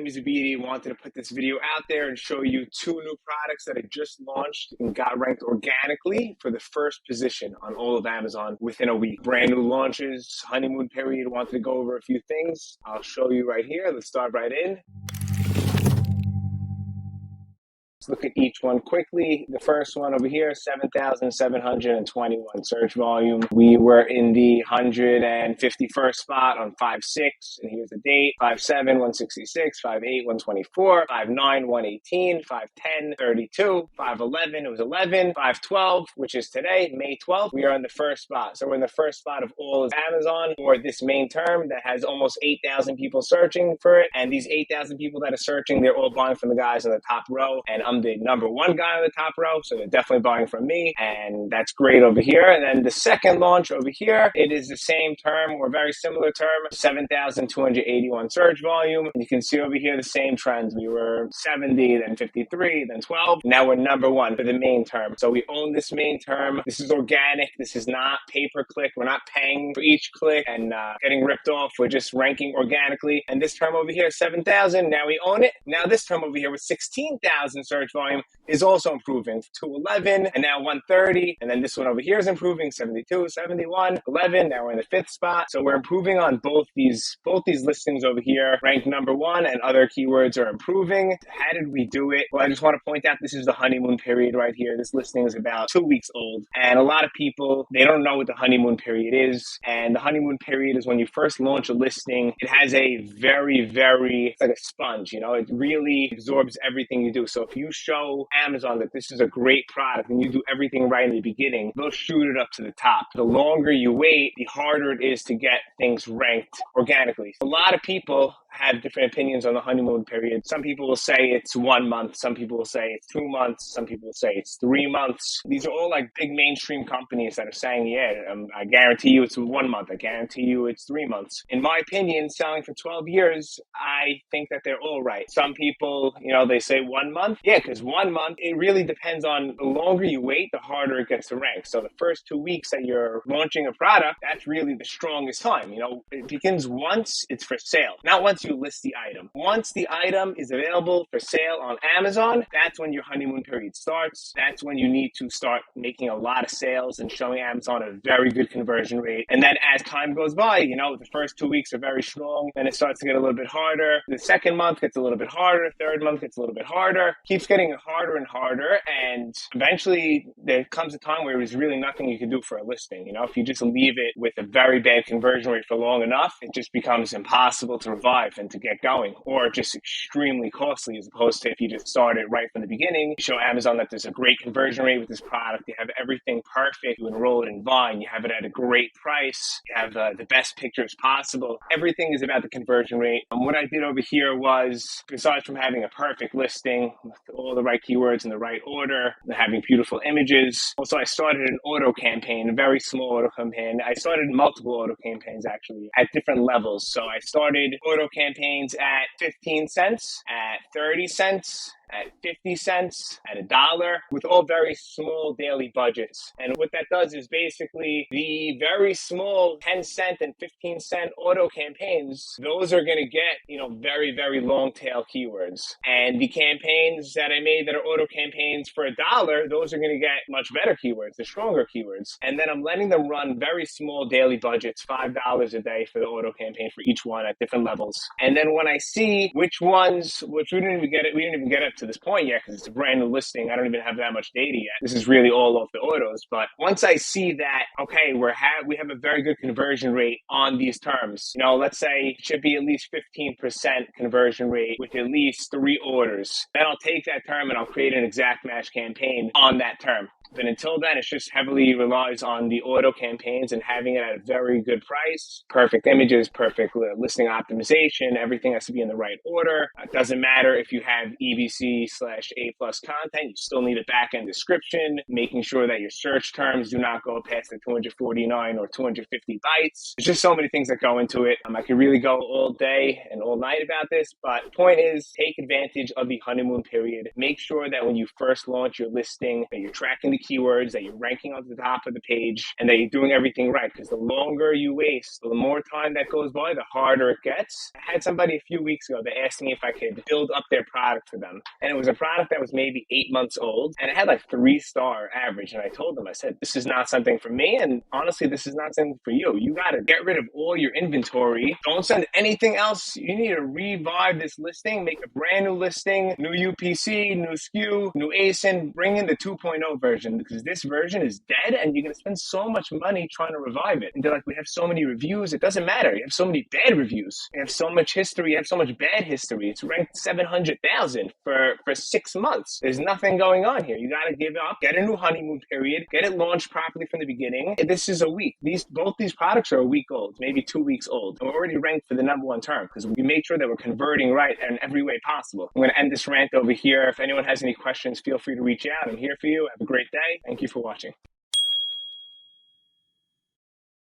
Dreams of Beauty. Wanted to put this video out there and show you two new products that I just launched and got ranked organically for the first position on all of Amazon within a week. Brand new launches, honeymoon period. Wanted to go over a few things. I'll show you right here. Let's start right in. Look at each one quickly. The first one over here, 7,721 search volume. We were in the 151st spot on 5/6, and here's the date: 5/7, 166, 5/8, 124, 5/9, 118, 5/10, 32, 5/11, it was 11, 5/12, which is today, May 12th. We are in the first spot. So we're in the first spot of all of Amazon for this main term that has almost 8,000 people searching for it. And these 8,000 people that are searching, they're all buying from the guys in the top row. And I'm the number one guy on the top row, so they're definitely buying from me, and that's great over here. And then the second launch over here, it is the same term or very similar term, 7,281 search volume. You can see over here the same trends. We were 70, then 53, then 12. Now we're number one for the main term. So we own this main term. This is organic. This is not pay-per-click. We're not paying for each click and getting ripped off. We're just ranking organically. And this term over here, 7,000. Now we own it. Now this term over here with 16,000 search volume is also improving to 11 and now 130. And then this one over here is improving, 72, 71, 11. Now we're in the fifth spot. So we're improving on both these listings over here, ranked number one, and other keywords are improving. How did we do it? Well, I just want to point out this is the honeymoon period right here. This listing is about 2 weeks old. And a lot of people, they don't know what the honeymoon period is. And the honeymoon period is when you first launch a listing. It has a it's like a sponge, you know, it really absorbs everything you do. So if you show Amazon that this is a great product and you do everything right in the beginning, they'll shoot it up to the top. The longer you wait, the harder it is to get things ranked organically. A lot of people have different opinions on the honeymoon period. Some people will say it's 1 month. Some people will say it's 2 months. Some people will say it's 3 months. These are all like big mainstream companies that are saying, I guarantee you it's 1 month. I guarantee you it's 3 months. In my opinion, selling for 12 years, I think that they're all right. Some people, they say 1 month. Yeah, because 1 month, it really depends on the longer you wait, the harder it gets to rank. So the first 2 weeks that you're launching a product, that's really the strongest time. It begins once it's for sale, not once you list the item. Once the item is available for sale on Amazon, that's when your honeymoon period starts. That's when you need to start making a lot of sales and showing Amazon a very good conversion rate. And then as time goes by, the first 2 weeks are very strong. Then it starts to get a little bit harder. The second month gets a little bit harder. Third month gets a little bit harder. Keeps getting harder and harder. And eventually there comes a time where there's really nothing you can do for a listing. If you just leave it with a very bad conversion rate for long enough, it just becomes impossible to revive and to get going, or just extremely costly, as opposed to if you just start it right from the beginning. You show Amazon that there's a great conversion rate with this product. You have everything perfect. You enroll it in Vine. You have it at a great price. You have the best pictures possible. Everything is about the conversion rate. What I did over here was, besides from having a perfect listing with all the right keywords in the right order, and having beautiful images, also I started an auto campaign, a very small auto campaign. I started multiple auto campaigns actually at different levels. So I started auto campaigns at 15 cents, at 30 cents, at 50 cents, at $1, with all very small daily budgets. And what that does is basically the very small 10 cent and 15 cent auto campaigns, those are going to get, very, very long tail keywords. And the campaigns that I made that are auto campaigns for $1, those are going to get much better keywords, the stronger keywords. And then I'm letting them run very small daily budgets, $5 a day for the auto campaign for each one at different levels. And then when I see which we didn't even get up to this point yet, because it's a brand new listing. I don't even have that much data yet. This is really all off the autos. But once I see that, okay, we have a very good conversion rate on these terms. Let's say it should be at least 15% conversion rate with at least 3 orders. Then I'll take that term and I'll create an exact match campaign on that term. But until then, it just heavily relies on the auto campaigns and having it at a very good price, perfect images, perfect listing optimization. Everything has to be in the right order. It doesn't matter if you have EBC/A+ content. You still need a back-end description, making sure that your search terms do not go past the 249 or 250 bytes. There's just so many things that go into it. I could really go all day and all night about this, but the point is, take advantage of the honeymoon period. Make sure that when you first launch your listing, that you're tracking the the keywords, that you're ranking on the top of the page, and that you're doing everything right. Because the longer you waste, the more time that goes by, the harder it gets. I had somebody a few weeks ago that asked me if I could build up their product for them. And it was a product that was maybe 8 months old, and it had like 3-star average. And I told them, I said, this is not something for me. And honestly, this is not something for you. You got to get rid of all your inventory. Don't send anything else. You need to revive this listing, make a brand new listing, new UPC, new SKU, new ASIN, bring in the 2.0 version, because this version is dead and you're going to spend so much money trying to revive it. And they're like, we have so many reviews. It doesn't matter. You have so many bad reviews. You have so much history. You have so much bad history. It's ranked 700,000 for 6 months. There's nothing going on here. You got to give up, get a new honeymoon period, get it launched properly from the beginning. This is a week. Both these products are a week old, maybe 2 weeks old. And we're already ranked for the #1 term because we made sure that we're converting right in every way possible. I'm going to end this rant over here. If anyone has any questions, feel free to reach out. I'm here for you. Have a great day. Thank you for watching.